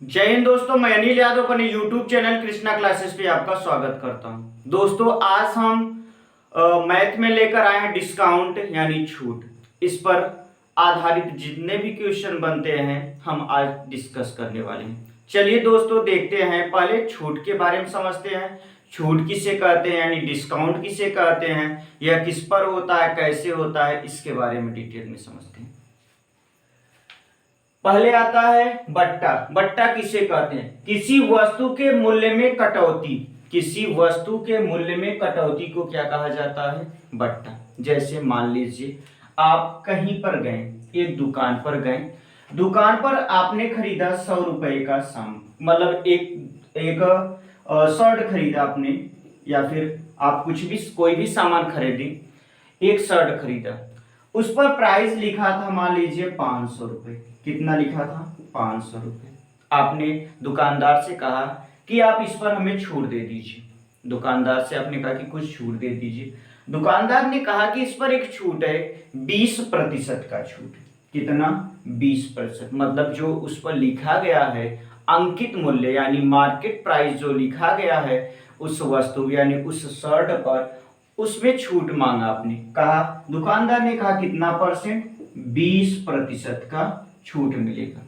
जय हिंद दोस्तों, मैं अनिल यादव अपने YouTube चैनल कृष्णा क्लासेस पे आपका स्वागत करता हूं। दोस्तों आज हम मैथ में लेकर आए हैं डिस्काउंट यानी छूट। इस पर आधारित जितने भी क्वेश्चन बनते हैं हम आज डिस्कस करने वाले हैं। चलिए दोस्तों देखते हैं, पहले छूट के बारे में समझते हैं। छूट किसे कहते हैं यानी डिस्काउंट किसे कहते हैं, यह किस पर होता है, कैसे होता है, इसके बारे में डिटेल में समझते हैं। पहले आता है बट्टा। बट्टा किसे कहते हैं? किसी वस्तु के मूल्य में कटौती। किसी वस्तु के मूल्य में कटौती को क्या कहा जाता है? बट्टा। जैसे मान लीजिए आप कहीं पर गए, एक दुकान पर गए, दुकान पर आपने खरीदा 100 रुपए का मतलब एक एक शर्ट खरीदा आपने, या फिर आप कुछ भी कोई भी सामान खरीदी, एक शर्ट खरीदा, उस पर प्राइस लिखा था मान लीजिए 500 रुपए। कितना लिखा था? 500 रुपए। आपने दुकानदार से कहा कि आप इस पर हमें छूट दे दीजिए। दुकानदार से आपने कहा कि कुछ छूट दे दीजिए। दुकानदार ने कहा कि इस पर एक छूट है 20% का छूट। कितना? 20%। मतलब जो उस पर लिखा गया है अंकित मूल्य यानी मार्केट प्राइस जो लिखा गया है उस वस्तु यानी उस शर्ट पर, उसमें छूट मांगा आपने। कहा, दुकानदार ने कहा कितना परसेंट? 20% का छूट मिलेगा।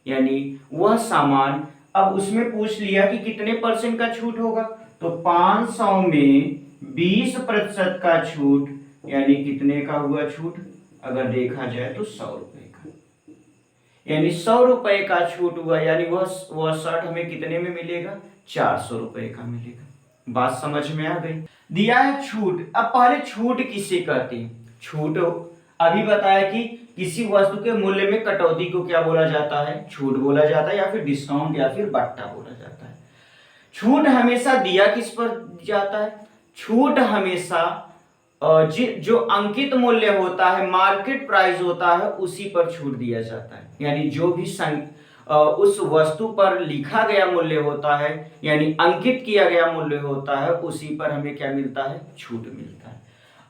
यानी वह सामान, अब उसमें पूछ लिया कि कितने परसेंट का छूट होगा, तो 500 में 20% का छूट यानी कितने का हुआ छूट? अगर देखा जाए तो 100 रुपए का। यानी 100 रुपए का छूट हुआ, यानी वह शर्ट हमें कितने में मिलेगा? 400 रुपए का मिलेगा। बात समझ में आ गई? दिया है छूट। अब पहले छूट किसे कहते हैं? छूट अभी बताया कि किसी वस्तु के मूल्य में कटौती को क्या बोला जाता है? छूट बोला जाता है, या फिर डिस्काउंट या फिर बट्टा बोला जाता है। छूट हमेशा दिया किस पर जाता है? छूट हमेशा जो अंकित मूल्य होता है, मार्केट प्राइस होता है, उसी पर छूट दिया जाता है। यानी जो भी उस वस्तु पर लिखा गया मूल्य होता है यानी अंकित किया गया मूल्य होता है, उसी पर हमें क्या मिलता है? छूट मिलता है।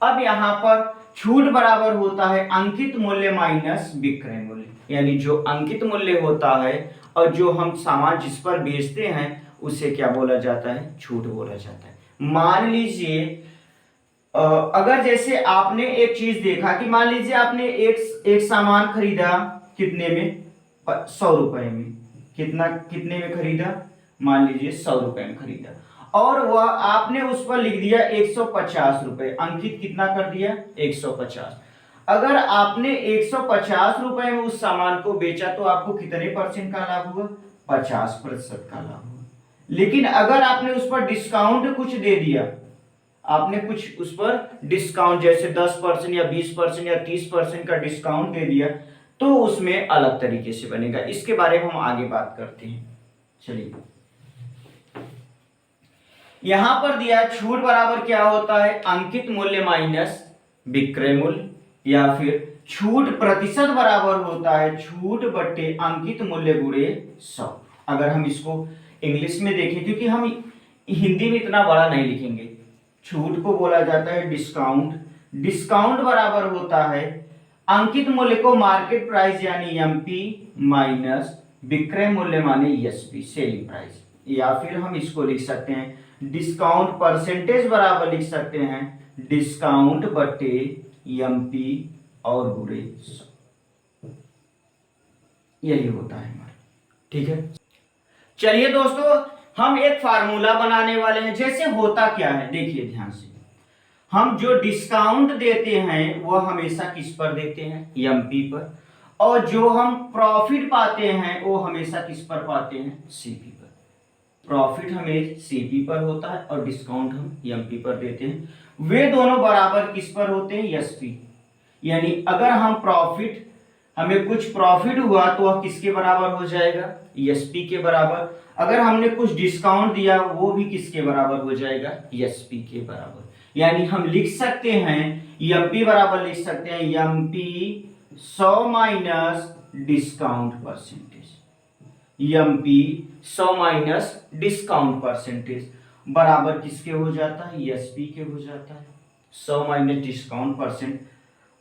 अब यहाँ पर छूट बराबर होता है अंकित मूल्य माइनस विक्रय मूल्य। यानी जो अंकित मूल्य होता है और जो हम सामान जिस पर बेचते हैं उसे क्या बोला जाता है? छूट बोला जाता है। मान लीजिए अगर जैसे आपने एक चीज देखा कि मान लीजिए आपने एक सामान खरीदा, कितने में? 100 रुपए में। कितने में खरीदा? मान लीजिए 100 रुपए में खरीदा, और वह आपने उस पर लिख दिया 150 रुपए। अंकित कितना कर दिया? 150। अगर आपने 150 रुपए में उस सामान को बेचा तो आपको कितने परसेंट का लाभ हुआ? 50% का लाभ हुआ। लेकिन अगर आपने उस पर डिस्काउंट कुछ दे दिया, आपने कुछ उस पर डिस्काउंट जैसे 10% या 20% या 30% का डिस्काउंट दे दिया, तो उसमें अलग तरीके से बनेगा। इसके बारे में हम आगे बात करते हैं। चलिए, यहां पर दिया छूट बराबर क्या होता है? अंकित मूल्य माइनस विक्रय मूल्य, या फिर छूट प्रतिशत बराबर होता है छूट बट्टे अंकित मूल्य गुणे 100। अगर हम इसको इंग्लिश में देखें, क्योंकि हम हिंदी में इतना बड़ा नहीं लिखेंगे, छूट को बोला जाता है डिस्काउंट। डिस्काउंट बराबर होता है अंकित मूल्य को मार्केट प्राइस यानी एमपी माइनस विक्रय मूल्य माने एसपी सेलिंग प्राइस। या फिर हम इसको लिख सकते हैं डिस्काउंट परसेंटेज बराबर लिख सकते हैं डिस्काउंट बटे एमपी और गुणे 100। यही होता है हमारा। ठीक है, चलिए दोस्तों हम एक फार्मूला बनाने वाले हैं। जैसे होता क्या है, देखिए ध्यान से, हम जो डिस्काउंट देते हैं वह हमेशा किस पर देते हैं? एमपी पर। और जो हम प्रॉफिट पाते हैं वो हमेशा किस पर पाते हैं? सीपी पर। प्रॉफिट हमें सीपी पर होता है और डिस्काउंट हम एमपी पर देते हैं। वे दोनों बराबर किस पर होते हैं? एसपी। यानी अगर हम प्रॉफिट, हमें कुछ प्रॉफिट हुआ तो वह किसके बराबर हो जाएगा? एसपी के बराबर। अगर हमने कुछ डिस्काउंट दिया वो भी किसके बराबर हो जाएगा? एसपी के बराबर। यानी हम लिख सकते हैं एमपी बराबर लिख सकते हैं MP 100 minus discount percentage. MP 100 minus discount percentage बराबर किसके हो जाता है? एसपी के हो जाता है। 100 माइनस डिस्काउंट परसेंट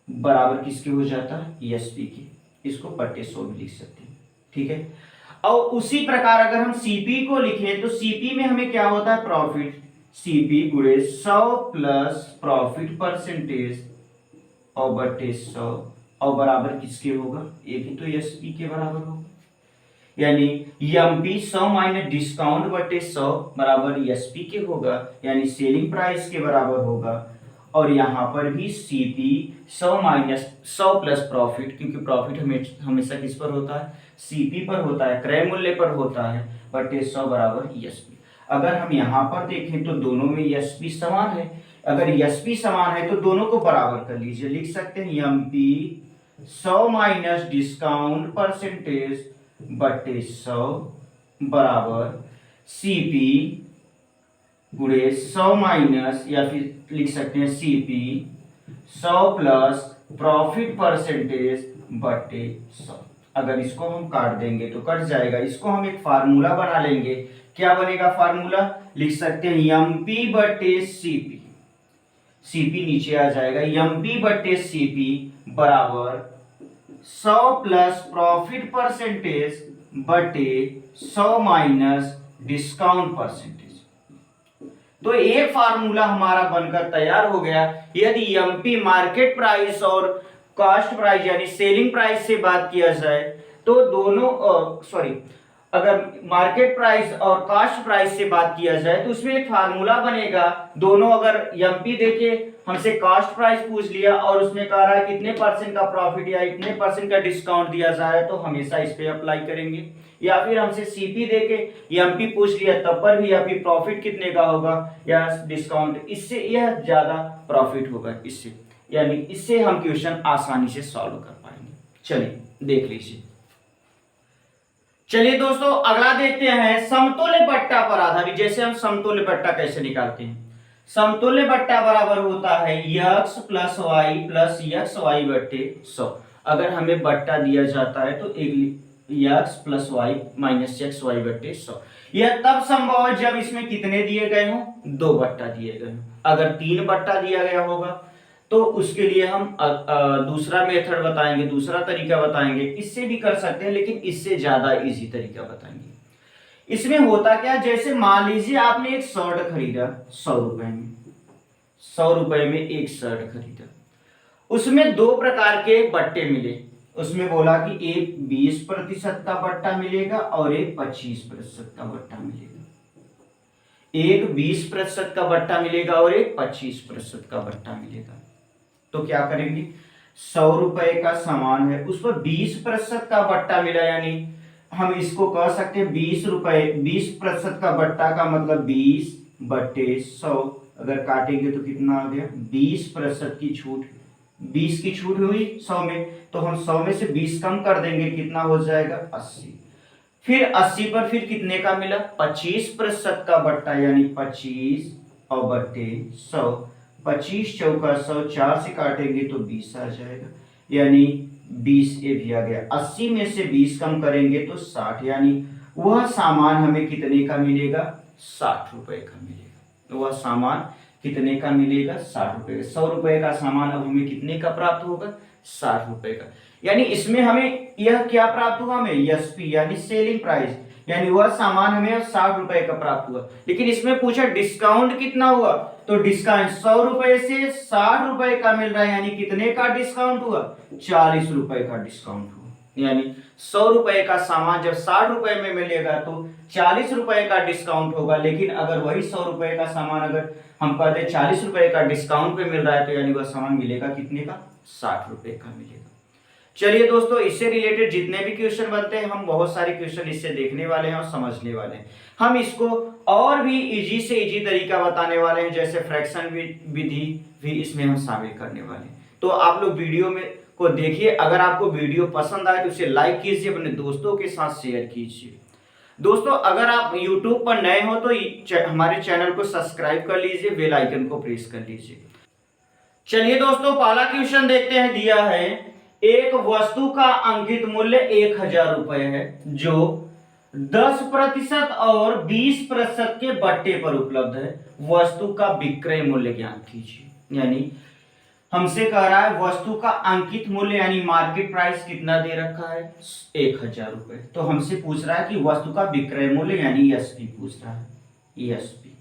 बराबर किसके हो जाता है? एसपी के। इसको बट्टे 100 भी लिख सकते हैं। ठीक है, और उसी प्रकार अगर हम सीपी को लिखें तो सीपी में हमें क्या होता है, प्रॉफिट, सीपी गुणे 100 प्लस प्रॉफिट परसेंटेज और बटे 100 और बराबर किसके होगा, एक ही तो एसपी के बराबर होगा, यानी एमपी 100 माइनस डिस्काउंट बटे 100 बराबर एसपी के होगा, यानी सेलिंग प्राइस के बराबर होगा। और यहाँ पर भी सीपी 100 माइनस 100 प्लस प्रॉफिट, क्योंकि प्रॉफिट हमेशा किस पर होता है, सीपी पर होता है, क्रय मूल्य पर होता है, बटे 100 बराबर एसपी। अगर हम यहाँ पर देखें तो दोनों में एसपी समान है, अगर एसपी समान है तो दोनों को बराबर कर लीजिए, लिख सकते हैं एमपी 100 माइनस डिस्काउंट परसेंटेज बटे 100 बराबर सीपी गुणे 100 माइनस, या फिर लिख सकते हैं सीपी 100 प्लस प्रॉफिट परसेंटेज बटे 100। अगर इसको हम काट देंगे तो कट जाएगा, इसको हम एक फार्मूला बना लेंगे, क्या बनेगा फार्मूला, लिख सकते हैं एमपी बटे सीपी, सीपी नीचे आ जाएगा, एमपी बटे सीपी बराबर 100 प्लस प्रॉफिट परसेंटेज बटे 100 माइनस डिस्काउंट परसेंटेज। तो एक फार्मूला हमारा बनकर तैयार हो गया। यदि एमपी मार्केट प्राइस और कॉस्ट प्राइस यानी सेलिंग प्राइस से बात किया जाए तो दोनों अगर मार्केट प्राइस और कॉस्ट प्राइस से बात किया जाए तो उसमें एक फार्मूला बनेगा। दोनों अगर एमपी देके हमसे कॉस्ट प्राइस पूछ लिया और उसमें कह रहा है कितने परसेंट का प्रॉफिट या इतने परसेंट का डिस्काउंट दिया जा रहा है तो हमेशा इस पे अप्लाई करेंगे, या फिर हमसे सीपी देके एमपी पूछ लिया तब पर भी, या फिर प्रॉफिट कितने का होगा या डिस्काउंट, इससे यह ज्यादा प्रॉफिट होगा इससे, यानी इससे हम क्वेश्चन आसानी से सॉल्व कर पाएंगे। चलिए देख लीजिए। चलिए दोस्तों अगला देखते हैं समतुल्य बट्टा पर आधारित। जैसे हम समतुल्य बट्टा कैसे निकालते हैं, समतुल्य बट्टा बराबर होता है x plus y plus x y बटे 100। अगर हमें बट्टा दिया जाता है तो x plus y minus x y बटे 100। यह तब संभव है जब इसमें कितने दिए गए हों, 2 बट्टा दिए गए हों। अगर 3 बट्टा दिया गया होगा तो उसके लिए हम दूसरा मेथड बताएंगे, दूसरा तरीका बताएंगे। इससे भी कर सकते हैं लेकिन इससे ज्यादा इजी तरीका बताएंगे। इसमें होता क्या, जैसे मान लीजिए आपने एक शर्ट खरीदा 100 रुपए में, 100 रुपए में एक शर्ट खरीदा, उसमें 2 प्रकार के बट्टे मिले। उसमें बोला कि एक 20% का बट्टा मिलेगा और एक 25% का बट्टा मिलेगा, एक 20% का बट्टा मिलेगा और एक 25% का बट्टा मिलेगा। तो क्या करेंगे, 100 रुपए का सामान है, उस पर 20% का बट्टा मिला, यानी हम इसको कह सकते हैं 20 रुपए, 20% का बट्टा का मतलब 20 बटे 100। अगर काटेंगे तो कितना आ गया, 20% की छूट, 20 की छूट हुई 100 में, तो हम 100 में से 20 कम कर देंगे, कितना हो जाएगा 80। फिर 80 पर फिर कितने का मिला, 25% का बट्टा, यानी 25 और बटे 100, 25 चौका 100, 4 से काटेंगे तो 20 आ जाएगा, यानी 20 ये भी आ गया। 80 में से 20 कम करेंगे तो 60, यानी वह सामान हमें कितने का मिलेगा, 60 रुपए का मिलेगा। वह सामान कितने का मिलेगा, 60 रुपए का। 100 रुपए का सामान अब हमें कितने का प्राप्त होगा, 60 रुपए का। यानी इसमें हमें यह क्या प्राप्त हुआ, हमें एसपी यानी सेलिंग प्राइस, यानी वह सामान हमें 60 रुपए का प्राप्त हुआ। लेकिन इसमें पूछा डिस्काउंट कितना हुआ, तो डिस्काउंट 100 रुपए से 60 रुपए का मिल रहा है, यानी कितने का डिस्काउंट हुआ, 40 रुपए का डिस्काउंट हुआ। यानी 100 रुपए का सामान जब 60 रुपए में मिलेगा तो 40 रुपए का डिस्काउंट होगा। लेकिन अगर वही 100 रुपए का सामान अगर हम कहते 40 रुपए का डिस्काउंट पे मिल रहा है तो यानी वह सामान मिलेगा कितने का, 60 रुपए का मिलेगा। चलिए दोस्तों, इससे रिलेटेड जितने भी क्वेश्चन बनते हैं हम बहुत सारे क्वेश्चन इससे देखने वाले हैं और समझने वाले हैं। हम इसको और भी इजी से इजी तरीका बताने वाले हैं, जैसे फ्रैक्शन विधि भी इसमें हम शामिल करने वाले हैं। तो आप लोग वीडियो में को देखिए। अगर आपको वीडियो पसंद आए तो उसे लाइक कीजिए, अपने दोस्तों के साथ शेयर कीजिए। दोस्तों अगर आप YouTube पर नए हो तो हमारे चैनल को सब्सक्राइब कर लीजिए, बेल आइकन को प्रेस कर लीजिए। चलिए दोस्तों पहला क्वेश्चन देखते हैं। दिया है एक वस्तु का अंकित मूल्य 1000 रुपए है जो 10% और 20% के बट्टे पर उपलब्ध है। वस्तु का विक्रय मूल्य ज्ञात कीजिए। यानी हमसे कह रहा है वस्तु का अंकित मूल्य यानी मार्केट प्राइस कितना दे रखा है 1000 रुपए। तो हमसे पूछ रहा है कि वस्तु का विक्रय मूल्य यानी एसपी पूछ रहा है एसपी।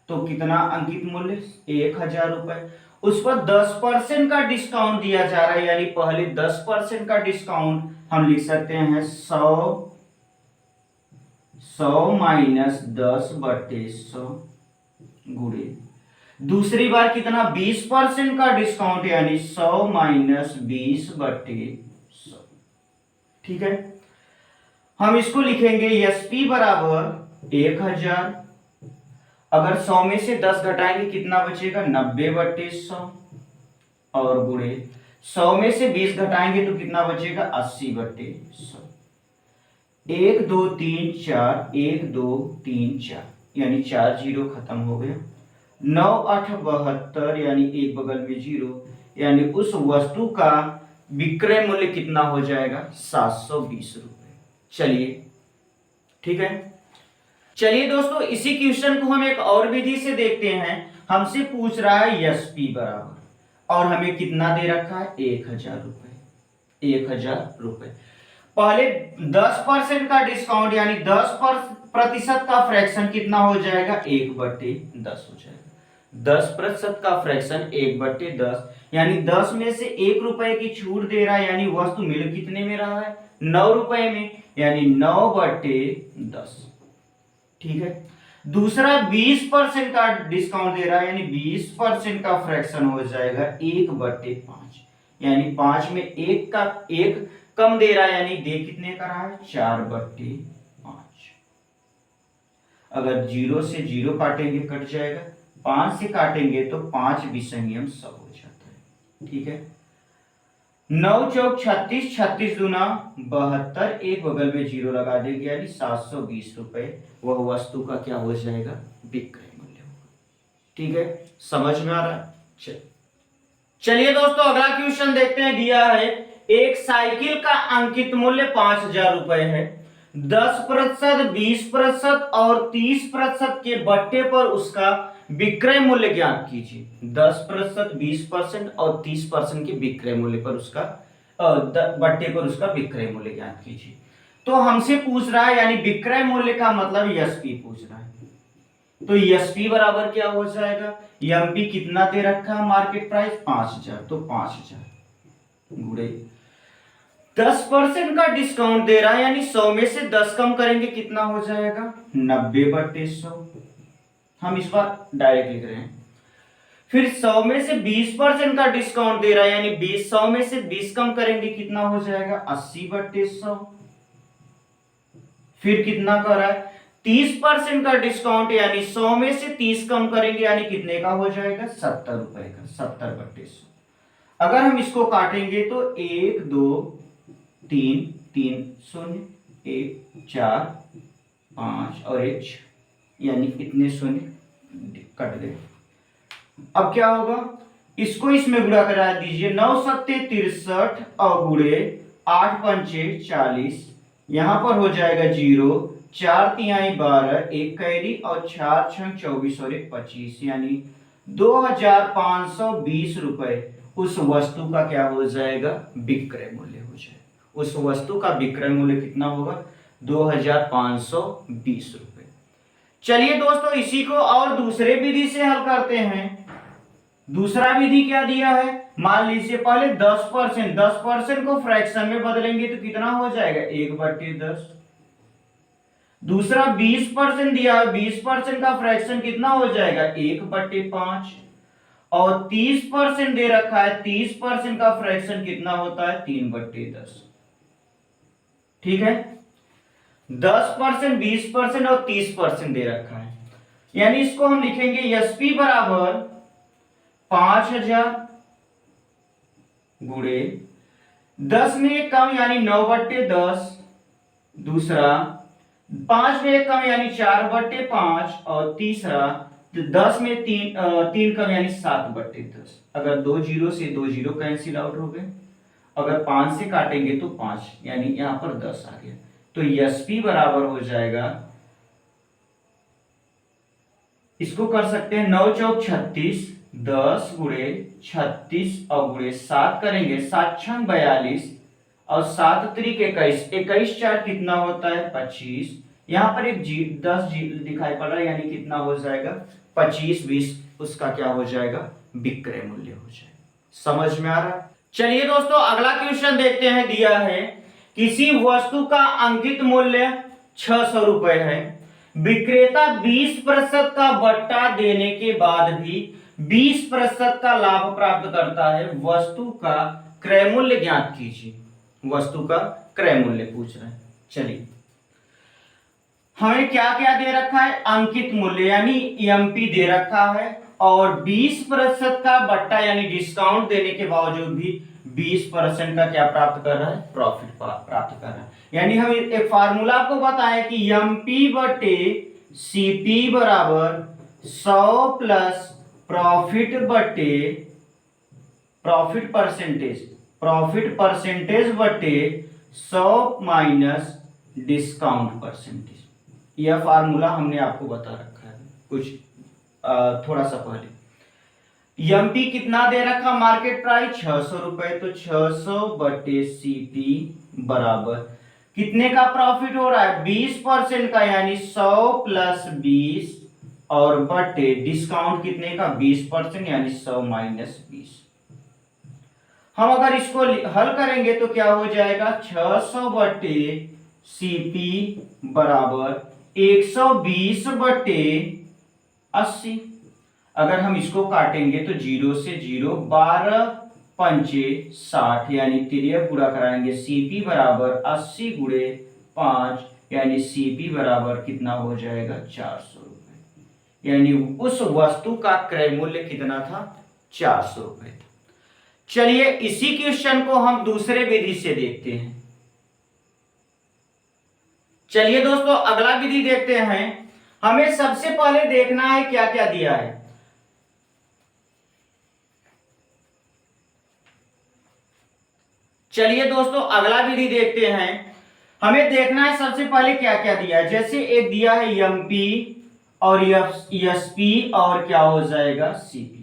तो कितना अंकित मूल्य 1000 रुपए, उस पर 10% का डिस्काउंट दिया जा रहा है यानी पहले 10% का डिस्काउंट हम लिख सकते हैं 100 माइनस 10/100 गुणे दूसरी बार कितना 20% का डिस्काउंट यानी 100 माइनस 20/100। ठीक है, हम इसको लिखेंगे एसपी बराबर 1000। अगर 100 में से 10 घटाएंगे कितना बचेगा 90/100 और गुणे 100 में से 20 घटाएंगे तो कितना बचेगा 80/100। 1 2 3 4 1 2 3 4 यानी 4 जीरो खत्म हो गया। 9 8 72 यानी एक बगल में जीरो, यानी उस वस्तु का विक्रय मूल्य कितना हो जाएगा 720 रुपए। चलिए ठीक है, चलिए दोस्तों इसी क्वेश्चन को हम एक और विधि से देखते हैं। हमसे पूछ रहा है एसपी बराबर और हमें कितना दे रखा है 1000 रुपए। 1000 रुपए पहले 10% का डिस्काउंट यानी 10% का फ्रैक्शन कितना हो जाएगा 1/10 हो जाएगा। 10% का फ्रैक्शन 1/10 यानी 10 में से 1 रुपए की छूट दे रहा है यानी वस्तु मिल कितने में रहा है 9 रुपए में यानी 9/10। ठीक है, दूसरा 20% का डिस्काउंट दे रहा है यानी 20% का फ्रैक्शन हो जाएगा 1/5 यानी 5 में 1 का 1 कम दे रहा है यानी दे कितने का रहा है 4/5। अगर 0 से 0 काटेंगे कट जाएगा, 5 से काटेंगे तो 5 विसंगम सब हो जाता है। ठीक है, 9 चौक 36, 36 दूना 72, एक बगल में 0 लगा देंगे यानी 720 रुपए वह वस्तु का क्या हो जाएगा विक्रय मूल्य होगा। ठीक है, समझ में आ रहा है। चलिए दोस्तों अगला क्वेश्चन देखते हैं। दिया है एक साइकिल का अंकित मूल्य 5000 रुपए है। 10%, 20% और 30% के बट्टे पर उसका विक्रय मूल्य ज्ञात कीजिए। 10%, 20% और 30% के विक्रय मूल्य पर उसका बट्टे पर उसका विक्रय मूल्य ज्ञात कीजिए। तो हमसे पूछ रहा है यानी विक्रय मूल्य का मतलब एसपी पूछ रहा है। तो एसपी बराबर क्या हो जाएगा, एमपी कितना दे रखा है मार्केट प्राइस 5000, तो 5000 गुणे 10% का डिस्काउंट दे रहा है यानी 100 में से 10 कम करेंगे कितना हो जाएगा 90/100। हम इस बार डायरेक्ट लिख रहे हैं। फिर 100 में से 20% का डिस्काउंट दे रहा है यानी 100 में से 20 कम करेंगे कितना हो जाएगा 80/100। फिर कितना कर रहा है 30% का डिस्काउंट यानी 100 में से 30 कम करेंगे यानी कितने का हो जाएगा 70 रुपए का 70/100। अगर हम इसको काटेंगे तो 1 2 3 3 0 1 4 5 और 1 यानी कितने शून्य कट गए। अब क्या होगा, इसको इसमें गुणा करा दीजिए। 9 सत्ते 63 और गुणे 8 पंचे 40, यहां पर हो जाएगा 0, 4 तिहाई 12, 1 कैरी और 4 छंग 24 और 1 25 यानी 2520 रुपए उस वस्तु का क्या हो जाएगा विक्रय मूल्य हो जाएगा। उस वस्तु का विक्रय मूल्य कितना होगा 2520 रुपए। चलिए दोस्तों इसी को और दूसरे विधि से हल करते हैं। दूसरा विधि क्या दिया है, मान लीजिए पहले 10% को फ्रैक्शन में बदलेंगे तो कितना हो जाएगा 1/10। दूसरा 20% दिया है, 20% का फ्रैक्शन कितना हो जाएगा 1/5 और 30% दे रखा है, 30% का फ्रैक्शन कितना होता है 3/10। ठीक है, 10%, 20% और 30% दे रखा है यानी इसको हम लिखेंगे एसपी बराबर 5000 गुणे 10 में एक कम यानी 9/10, दूसरा 5 में एक कम यानी 4/5 और तीसरा 10 में 3 कम यानी 7/10। अगर 2 जीरो से 2 जीरो कैंसिल आउट हो गए, अगर 5 से काटेंगे तो 5 यानी यहां पर 10 आ गया। तो एसपी बराबर हो जाएगा, इसको कर सकते हैं 9 चौक 36, 10 गुणे 36 और गुणे 7 करेंगे, 7 छंग 42 और 7 त्रिक 21, 21 4 कितना होता है 25। यहाँ पर एक 10 दिखाई पड़ रहा है, यानी कितना हो जाएगा 25 20, उसका क्या हो जाएगा विक्रय मूल्य हो जाएगा। समझ में आ रहा है? चलिए दोस्तों अगला क्वेश्चन देखते हैं। दिया है किसी वस्तु का अंकित मूल्य 600 रुपए है, विक्रेता 20% का बट्टा देने के बाद भी 20% का लाभ प्राप्त करता है, वस्तु का क्रय मूल्य ज्ञात कीजिए। वस्तु का क्रय मूल्य पूछ रहे हैं। चलिए हमें क्या क्या दे रखा है, अंकित मूल्य यानी एमपी दे रखा है, और 20% का बट्टा यानी डिस्काउंट देने के बावजूद भी 20% का क्या प्राप्त कर रहा है, प्रॉफिट प्राप्त कर रहा है। यानी हम एक फार्मूला आपको बताएं कि एमपी बटे सीपी बराबर 100 प्लस प्रॉफिट बटे प्रॉफिट परसेंटेज बटे 100 माइनस डिस्काउंट परसेंटेज। यह फार्मूला हमने आपको बता रखा है कुछ थोड़ा सा पहले। एमपी कितना दे रखा, मार्केट प्राइस 600 रुपए, तो 600 बटे सीपी बराबर कितने का प्रॉफिट हो रहा है 20% का, यानी 100 प्लस 20 और बटे डिस्काउंट कितने का 20% यानी 100 माइनस 20। हम अगर इसको हल करेंगे तो क्या हो जाएगा 600 बटे सीपी बराबर 120 बटे 80। अगर हम इसको काटेंगे तो 0 से 0, 12 पंचे 60 यानी तिरिया गुणा कराएंगे, सीपी बराबर 80 गुणे 5 यानी सीपी बराबर कितना हो जाएगा 400 रुपए। यानी उस वस्तु का क्रय मूल्य कितना था 400 रुपए था। चलिए इसी क्वेश्चन को हम दूसरे विधि से देखते हैं। चलिए दोस्तों अगला विधि देखते हैं। हमें सबसे पहले देखना है क्या क्या दिया है। चलिए दोस्तों अगला विधि देखते हैं। हमें देखना है सबसे पहले क्या क्या दिया है। जैसे एक दिया है एमपी और एसपी और क्या हो जाएगा सीपी।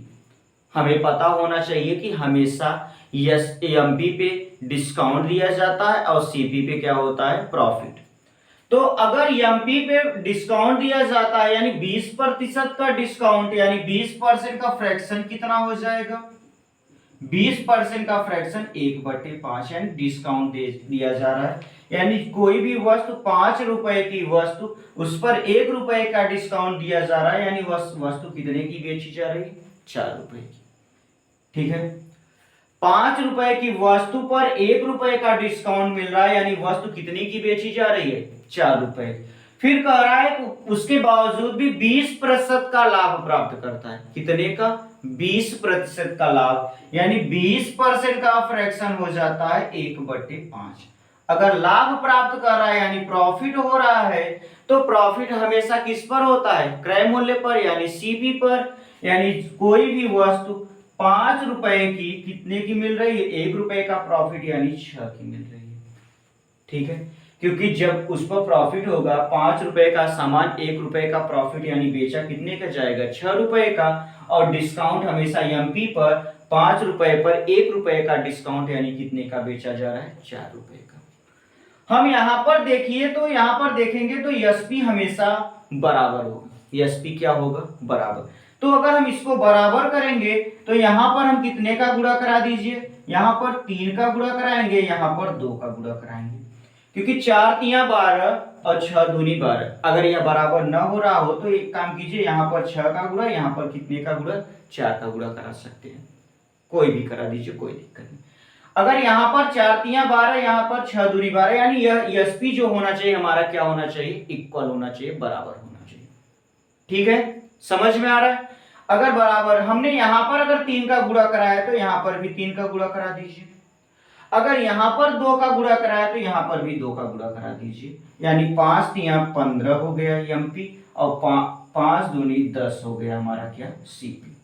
हमें पता होना चाहिए कि हमेशा एमपी पे डिस्काउंट दिया जाता है और सीपी पे क्या होता है प्रॉफिट। तो अगर एमपी पे डिस्काउंट दिया जाता है यानी 20% का डिस्काउंट, यानी 20% का फ्रैक्शन कितना हो जाएगा 20% का फ्रैक्शन 1/5 यानी डिस्काउंट दिया जा रहा है। यानी कोई भी वस्तु 5 रुपए की वस्तु उस पर 1 रुपए का डिस्काउंट दिया जा रहा है, यानी वस्तु कितने की बेची जा रही है 4 रुपए की। ठीक है, 5 रुपए की वस्तु पर 1 रुपए का डिस्काउंट मिल रहा है, यानी वस्तु कितनी की बेची जा रही है 4 रुपए। फिर कह रहा है उसके बावजूद भी 20% का लाभ प्राप्त करता है। कितने का 20% का लाभ, यानी 20% का फ्रैक्शन हो जाता है 1/5। अगर लाभ प्राप्त कर रहा है यानी प्रॉफिट हो रहा है, तो प्रॉफिट हमेशा किस पर होता है क्रय मूल्य पर यानी सीपी पर। यानी कोई भी वस्तु 5 रुपए की कितने की मिल रही है 1 रुपए का प्रॉफिट यानी 6 की मिल रही है। ठीक है, क्योंकि जब उस पर प्रॉफिट होगा 5 रुपए का सामान 1 रुपए का प्रॉफिट यानी बेचा कितने का जाएगा 6 रुपए का, और डिस्काउंट हमेशा एमपी पर 5 रुपए पर 1 रुपए का डिस्काउंट यानी कितने का बेचा जा रहा है 4 रुपए का। हम यहां पर देखिए तो यहां पर देखेंगे तो एसपी हमेशा बराबर होगा। एसपी क्या होगा बराबर। तो अगर हम इसको बराबर करेंगे तो यहां पर हम कितने का गुणा करा दीजिए, यहां पर 3 का गुणा कराएंगे, यहां पर 2 का गुणा कराएंगे, क्योंकि 4 तिया 12 और 6 दूनी 12। अगर यह बराबर न हो रहा हो तो एक काम कीजिए, यहाँ पर 6 का गुणा, यहाँ पर कितने का गुणा 4 का गुणा करा सकते हैं, कोई भी करा दीजिए कोई दिक्कत नहीं। अगर यहाँ पर 4 तिया 12, यहाँ पर 6 दूनी 12, यानी यह एसपी जो होना चाहिए हमारा क्या होना चाहिए इक्वल होना चाहिए, बराबर होना चाहिए। ठीक है, समझ में आ रहा है। अगर बराबर हमने यहाँ पर अगर 3 का गुणा कराया तो यहाँ पर भी 3 का गुणा करा दीजिए। अगर यहाँ पर 2 का गुणा कराया तो यहाँ पर भी 2 का गुणा करा दीजिए, यानी 5 तिया 15 हो गया एमपी और 5 दूनी 10 हो गया हमारा क्या सीपी।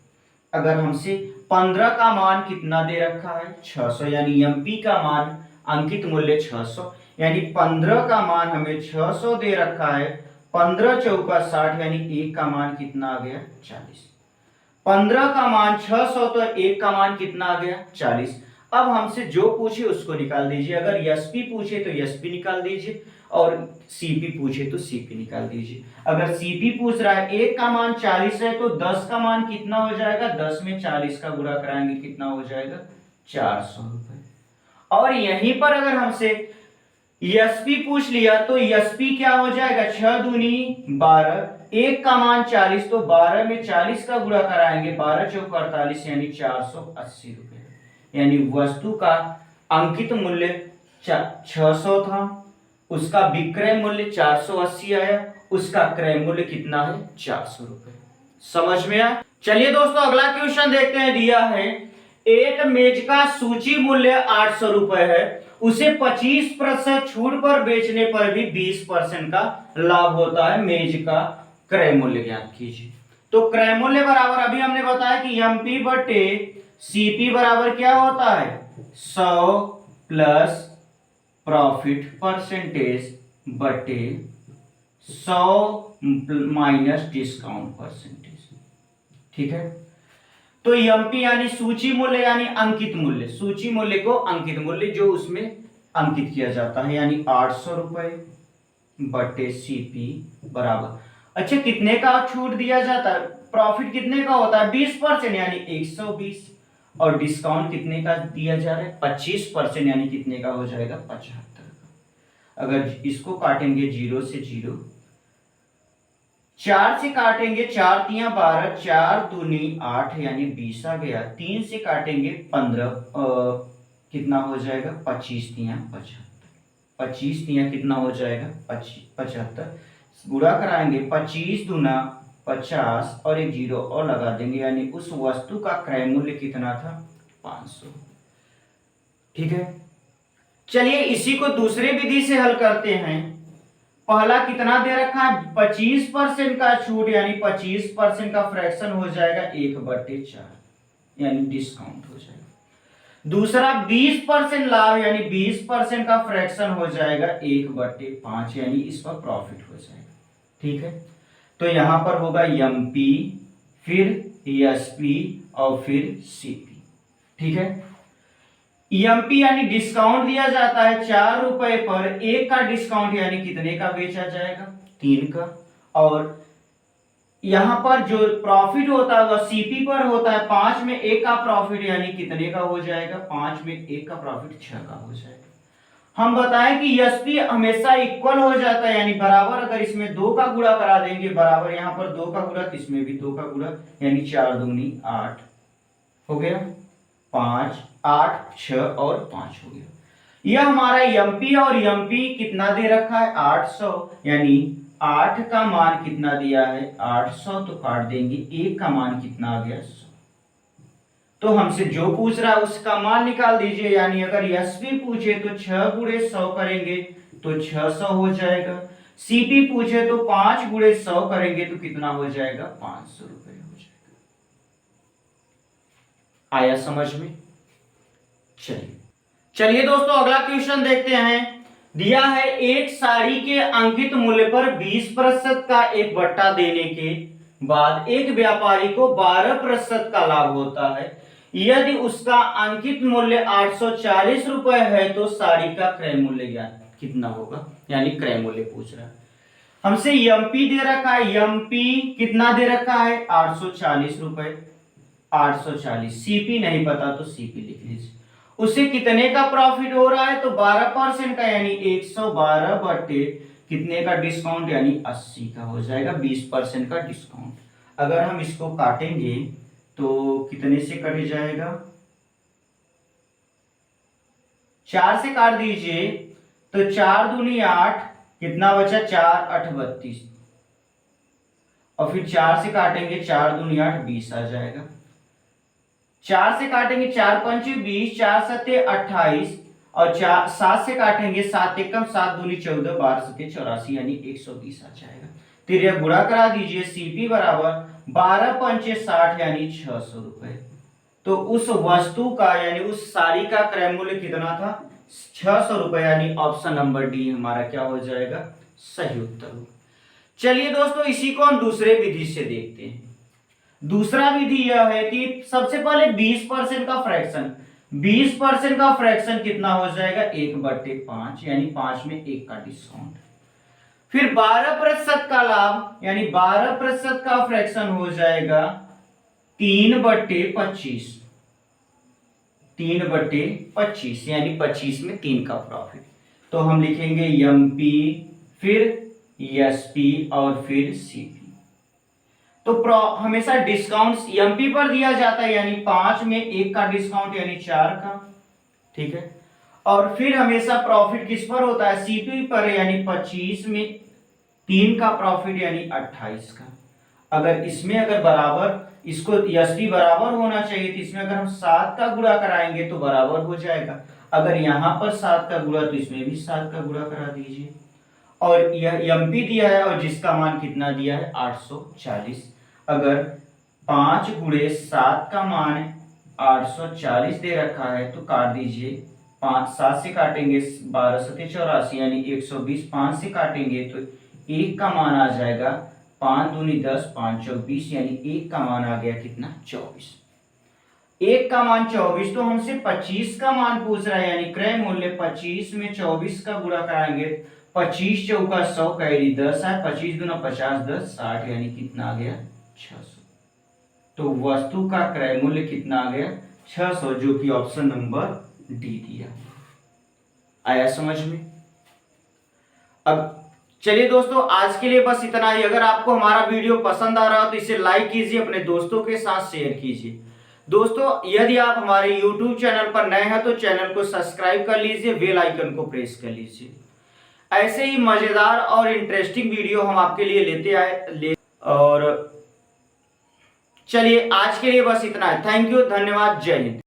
अगर हमसे 15 का मान कितना दे रखा है 600, यानी एमपी का मान अंकित मूल्य 600, यानी 15 का मान हमें 600 दे रखा है। 15 चौका 60 यानी 1 का मान कितना आ गया 40। 15 का मान 600 तो 1 का मान कितना आ गया 40। अब हमसे जो पूछे उसको निकाल दीजिए। अगर एसपी पूछे तो एसपी निकाल दीजिए और सीपी पूछे तो सीपी निकाल दीजिए। अगर सीपी पूछ रहा है 1 का मान 40 है तो 10 का मान कितना हो जाएगा, 10 में 40 का गुणा कराएंगे कितना हो जाएगा 400 रुपए। और यहीं पर अगर हमसे एसपी पूछ लिया तो एसपी क्या हो जाएगा 6 दूनी 12, 1 का मान 40 तो 12 में 40 का गुणा कराएंगे 12 चौक 48 यानी 480 रुपए। यानी वस्तु का अंकित मूल्य 600 था, उसका विक्रय मूल्य 480 आया, उसका क्रय मूल्य कितना है 400 रुपए। समझ में आया। चलिए दोस्तों अगला क्वेश्चन देखते हैं। दिया है एक मेज का सूची मूल्य 800 रुपए है, उसे 25% छूट पर बेचने पर भी 20% का लाभ होता है, मेज का क्रय मूल्य ज्ञात कीजिए। तो क्रय मूल्य बराबर अभी हमने बताया कि एमपी बटे सीपी बराबर क्या होता है 100 प्लस प्रॉफिट परसेंटेज बटे 100 माइनस डिस्काउंट परसेंटेज। ठीक है। तो एमपी यानी सूची मूल्य यानी अंकित मूल्य, सूची मूल्य को अंकित मूल्य जो उसमें अंकित किया जाता है यानी 800 रुपए बटे सीपी बराबर, अच्छा कितने का छूट दिया जाता है, प्रॉफिट कितने का होता है 20% यानी 120, और डिस्काउंट कितने का दिया जा रहा है 25% यानी कितने का हो जाएगा 75 का। अगर इसको काटेंगे 0 से 0, 4 से काटेंगे 4 तिया 12, 4 दूनी 8 यानी 20 आ गया, 3 से काटेंगे 15 कितना हो जाएगा 25 तिया 75, 25 तिया कितना हो जाएगा 75, गुणा कराएंगे 25 दूना 50 और एक 0 और लगा देंगे यानी उस वस्तु का क्रय मूल्य कितना था 500। ठीक है। चलिए इसी को दूसरे विधि से हल करते हैं। पहला कितना दे रखा है 25% का छूट यानी 25% का फ्रैक्शन हो जाएगा 1/4 यानी डिस्काउंट हो जाएगा। दूसरा 20% लाभ यानी 20% का फ्रैक्शन हो जाएगा 1/5 यानी इस पर प्रॉफिट हो जाएगा। ठीक है। तो यहां पर होगा एमपी फिर एसपी और फिर सीपी। ठीक है। एमपी यानी डिस्काउंट दिया जाता है 4 रुपए पर, 1 का डिस्काउंट यानी कितने का बेचा जाएगा 3 का, और यहां पर जो प्रॉफिट होता है वह सीपी पर होता है 5 में 1 का प्रॉफिट यानी कितने का हो जाएगा 5 में 1 का प्रॉफिट 6 का हो जाएगा। हम बताएं कि एसपी हमेशा इक्वल हो जाता है यानी बराबर, अगर इसमें 2 का गुणा करा देंगे बराबर, यहां पर 2 का गुणा तो इसमें भी 2 का गुणा यानी 4 दूनी 8 हो गया, 5 8 6 और 5 हो गया। यह हमारा एमपी और एमपी कितना दे रखा है 800 यानी 8 का मान कितना दिया है 800 तो काट देंगे, 1 का मान कितना आ गया 100। तो हमसे जो पूछ रहा है उसका मान निकाल दीजिए, यानी अगर एसपी पूछे तो 6 गुणे 100 करेंगे तो 600 हो जाएगा, सीपी पूछे तो 5 गुणे 100 करेंगे तो कितना हो जाएगा 500 रुपए हो जाएगा। आया समझ में। चलिए दोस्तों अगला क्वेश्चन देखते हैं। दिया है एक साड़ी के अंकित मूल्य पर 20% का एक बट्टा देने के बाद एक व्यापारी को 12% का लाभ होता है, यदि उसका अंकित मूल्य 840 रुपए है तो साड़ी का क्रय मूल्य कितना होगा, यानी क्रय मूल्य पूछ रहा है हमसे। एमपी दे रखा है, एमपी कितना दे रखा है 840 रुपए, 840, सीपी नहीं पता तो सीपी लिख लीजिए। उसे कितने का प्रॉफिट हो रहा है तो 12% का यानी 112 बटे कितने का डिस्काउंट यानी 80 का हो जाएगा, 20% का डिस्काउंट। अगर हम इसको काटेंगे तो कितने से कट जाएगा, 4 से काट दीजिए तो 4 दूनी 8 कितना बचा 4 8 32, और फिर 4 से काटेंगे 4 दूनी 8 20 आ जाएगा, 4 से काटेंगे 4 पंचे 20, 4 सत्ते 28 और 7 से काटेंगे 7 एकम 7 दूनी 14, 12 सत्ते 84 यानी 120 आ जाएगा। फिर यह गुणा करा दीजिए, सीपी बराबर 12 पंचे 60 यानी 600 रुपए। तो उस वस्तु का यानी उस साड़ी का क्रय मूल्य कितना था 600 रुपए, यानी ऑप्शन नंबर डी हमारा क्या हो जाएगा सही उत्तर। चलिए दोस्तों इसी को हम दूसरे विधि से देखते हैं। दूसरा विधि यह है कि सबसे पहले 20% का फ्रैक्शन, 20% का फ्रैक्शन कितना हो जाएगा 1/5, यानी 5 में 1 का डिस्काउंट। फिर 12% का लाभ यानी 12% का फ्रैक्शन हो जाएगा 3/25, 3/25 यानी 25 में 3 का प्रॉफिट। तो हम लिखेंगे एमपी, फिर एसपी और फिर सीपी। तो हमेशा डिस्काउंट एमपी पर दिया जाता है यानी 5 में 1 का डिस्काउंट यानी 4 का, ठीक है। और फिर हमेशा प्रॉफिट किस पर होता है, सीपी पर, यानी 25 में 3 का प्रॉफिट यानी 28 का। अगर इसमें अगर बराबर, इसको एसपी बराबर होना चाहिए, तो इसमें अगर हम 7 का गुणा कराएंगे तो बराबर हो जाएगा। अगर यहां पर 7 का गुणा तो इसमें भी 7 का गुणा करा दीजिए। और यह एमपी दिया है और जिसका मान कितना दिया है 840। अगर 5 गुणे 7 का मान 840 दे रखा है तो काट दीजिए, 5 7 से काटेंगे 12 7 84 यानी 120, 5 से काटेंगे तो 1 का मान आ जाएगा 5 दूनी 10, 5 चौक 20, यानी 1 का मान आ गया कितना 24। 1 का मान 24, तो हमसे 25 का मान पूछ रहा है, यानी क्रय मूल्य 25 में 24 का गुणा कराएंगे, 25 चौका 100 कैरी 10 है, 25 दूना 50, 10 60, यानी कितना आ गया 600। तो वस्तु का क्रय मूल्य कितना आ गया 600, जो कि ऑप्शन नंबर डी दिया। आया समझ में? अब चलिए दोस्तों, आज के लिए बस इतना ही। अगर आपको हमारा वीडियो पसंद आ रहा हो तो इसे लाइक कीजिए, अपने दोस्तों के साथ शेयर कीजिए। दोस्तों, यदि आप हमारे YouTube चैनल पर नए हैं तो चैनल को सब्सक्राइब कर लीजिए, बेल आइकन को प्रेस कर लीजिए। ऐसे ही मजेदार और इंटरेस्टिंग वीडियो हम आपके लिए लेते आए और चलिए आज के लिए बस इतना है। थैंक यू, धन्यवाद, जय हिंद।